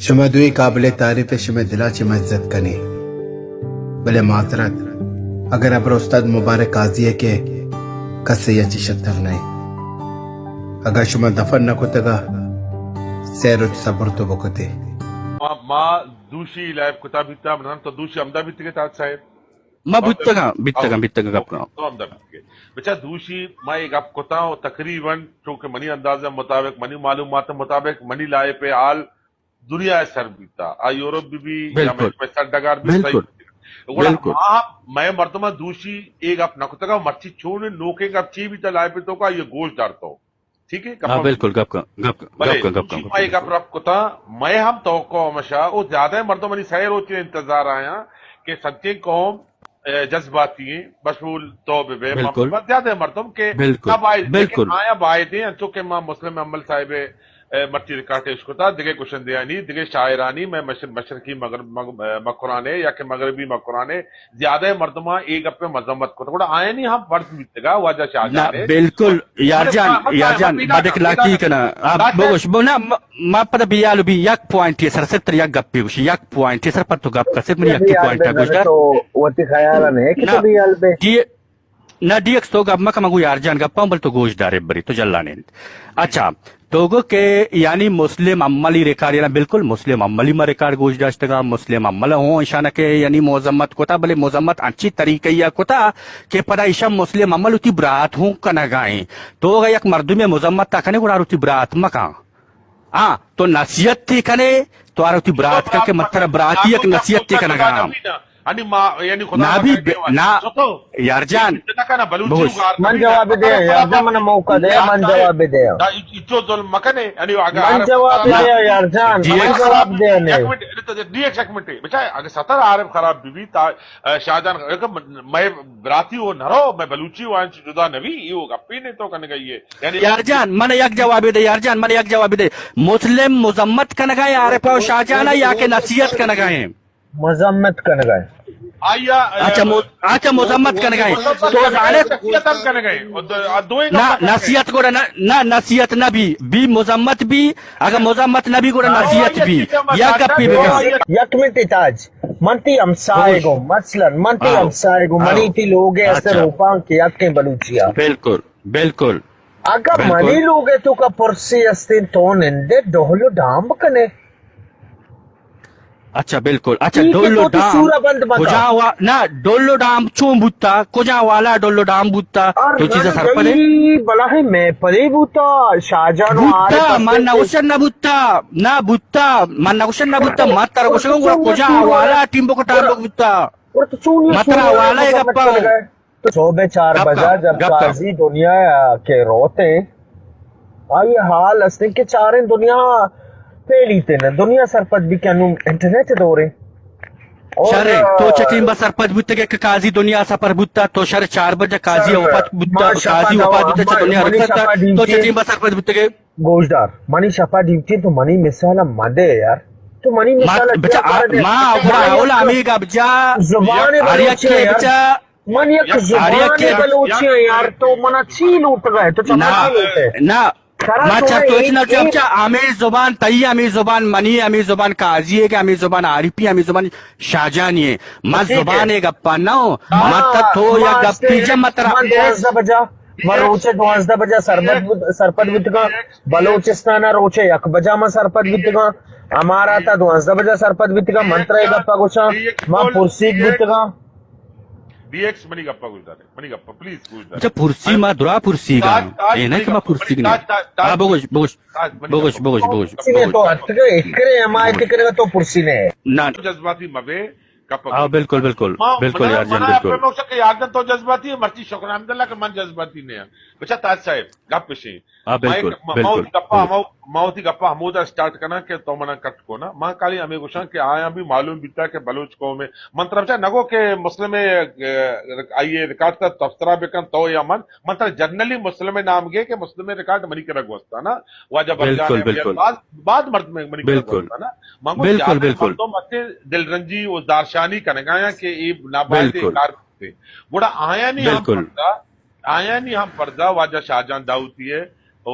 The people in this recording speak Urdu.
شما دوی قابل تعریف شما دلا چی مزد کنی بلے معذرت اگر ابر استاد مبارک قاضی ہے کہ کسی یا چی شتر نہیں اگر شما دفن نکو تگا سیر و صبر تو بکتے ما دوشی لائب کتابیتا بنان تو دوشی امدہ بیتی کے تاج صاحب ما بیتگا گپنا تو امدہ بیتی کے بچہ دوشی ما ایک آپ کتاؤں تقریباً چونکہ منی اندازہ مطابق منی معلومات مطابق منی لائے پہ آل دنیا ہے سر بیتا آئی یورپ بھی یا میں سر ڈگار بھی صحیح میں مردمہ دوشی ایک آپ نکتگا مرچی چھوڑنے نوکیں گا چی بھی تا لائے پہ تو کا یہ گوشت ڈارتا ہو ٹھیک ہے بالکل گپ میں ایک آپ رب کتا میں ہم توقع مشاہ وہ زیادہ مردوں منی سہر ہوتی انتظار آیا کہ سچے قوم جذباتی ہیں بشمول توبہ بے محبت زیادہ مردم کے کب آئے لیکن آیا بائے دیں چونکہ ماں مسلم عمل صاحب مرچی ریکارڈ اس کو تھا دیگے کشن دیانی دیگے شاعرانی میں مشرقی مقرانے یا کہ مغربی مقرانے زیادہ مردمہ ایک اپنے مذمت کو تھوڑا آئے نہیں ہم فرض بیتگا واجہ شاہ جانے بالکل یار جان بدک لاکی کنا بوش بونا ما پتہ بیالو بھی یک پوائنٹ سر سے تر یک گپ پیوش یک پوائنٹ سر پر تو گپ کر سے من یک پوائنٹ گوشدار تو وتی خیال ہے کہ بیال بے نہ ڈی ایکس تو گپ مکہ مگو یار جان گپاں بل تو گوشدار بری تو جلانے اچھا توگو کہ یعنی مسلم عملی ریکارڈ یعنی بالکل مسلم عملی میں ریکارڈ گوش داشتگا مسلم عمل ہوں اشانہ کے یعنی مذمت کو تھا بلے مذمت اچھی طریقے یا کو تھا کہ پدا ایشا مسلم عمل اتی برات ہوں کنگائیں تو اگر یک مردم مذمت تا کنے گوڑا روتی برات مکاں ہاں تو نصیحت تھی کنے تو آروتی برات کر کے مطلب براتی یک نصیحت تھی کنگاں نا بھی نا یار جان من جواب دے یار جان من موقع دے من جواب دے اچھو ظلم مکنے من جواب دے یار جان من جواب دے ڈی ایکس ایک منٹ بچہ اگر ستر عارف خراب بھی شاہجان میں براتی ہو نہ رہو میں بلوچی ہوں آنچ جدا نوی یہ ہوگا پینے تو کنے گئی ہے یار جان من یک جواب دے یار جان من یک جواب دے مسلم مذمت کنگائیں عارف و شاہجانہ یا کہ نصیحت کنگائیں مذمت کنگائیں اچھا مذمت کنگائیں تو نصیحت کو نہ نصیحت نہ بھی مذمت بھی اگر مذمت نہ بھی کو نصیحت بھی یا گپی یک منٹ تاج منتی امسائے گو مثلا منتی امسائے گو منی تی لوگ ایسے روپاں کی یکیں بلوچیا بالکل بالکل اگر منی لوگ تو کا پرسی استین تو نندے ڈولو ڈام کنے اچھا بالکل اچھا ڈولو ڈام کجا نہ ڈولو ڈام چون بوتا کجا والا ڈولو ڈام بوتا تو چیزیں سر پڑے بلا ہے میں پڑے بوتا شاہجان بوتا من نوشن نہ بوتا نہ بوتا من نوشن نہ بوتا مت تر کوشن گورا کجا والا ٹیم کو ٹام بوتا مترا والا ہے گپا تو صبح 4 بجے جب قاضی دنیا کے روتے آئی حال اس نے کہ چاریں دنیا پہلی تینا دنیا سرپت بھی کیانو انٹرنیٹ دو رہے شرے تو چٹیم با سرپت بوتا کہ قاضی دنیا سپر بوتا تو شرے 4 بجے قاضی وفات بوتا قاضی وفات بوتا چا دنیا رکھتا تو چٹیم با سرپت بوتا کہ گوشدار منی شفا ڈیوٹی تو منی مثالا مدے یار تو منی مثالا بچا ماں اگرا اولا امیگا بچا زبان بلوچی ہے یار من یک زبان بلوچی ہے یار تو منا چیل اٹھ گئے تو چمچی لوٹے نا ما چاہتو اتنا چاہتا امیر زبان تئی امیر زبان منی امیر زبان قاضی ہے کہ امیر زبان عارفی امیر زبان شاہجانی ہے ما زبان ہے گپا نو متا تو یا گپی جا مترا 12 بجا ما روچے 12 بجا سرپت بتگا بلوچستانا روچے 1 بجا ما سرپت بتگا ہمارا تا 12 بجا سرپت بتگا منترے گپا گوشا ما پرسیک بتگا ڈی ایکس منی گپا گوشدار ہے منی گپا پلیز گوشدار اچھا پرسی ما درا پرسی گا اے نا کہ ما پرسی گا بوگش بوگش بوگش بوگش بوگش تو اکرے حمایت کرے گا تو پرسی نے نا جذباتی موے ہاں بالکل بالکل بالکل یار جان بالکل یار جان تو جذباتی ہے مرچی شکر احمداللہ کہ من جذباتی نہیں ہے بچہ تاج صاحب گپ پیشیں بالکل بالکل ماؤتی گپا ہمودا سٹارٹ کرنا کہ تو منا کٹ کو نا ماں کالی ہمیں گوشاں کہ آیا بھی معلوم بیتا کہ بلوچ قوم میں من طرف چاہ نگو کہ مسلم آئیے ریکارڈ تا تفسرہ بکن تو یا من طرف جنرلی مسلم نام گئے کہ مسلم ریکارڈ منی کرا گوستا نا واجب ارجانے بعد مرد میں منی کرا گوستا نا مانگو جانے مردوں مطے دل رنجی و دارشانی کنگایا کہ ایب نابائد کار کرتے بڑا آیا نہیں ہم پردہ واجہ شاہجان داؤتی ہے او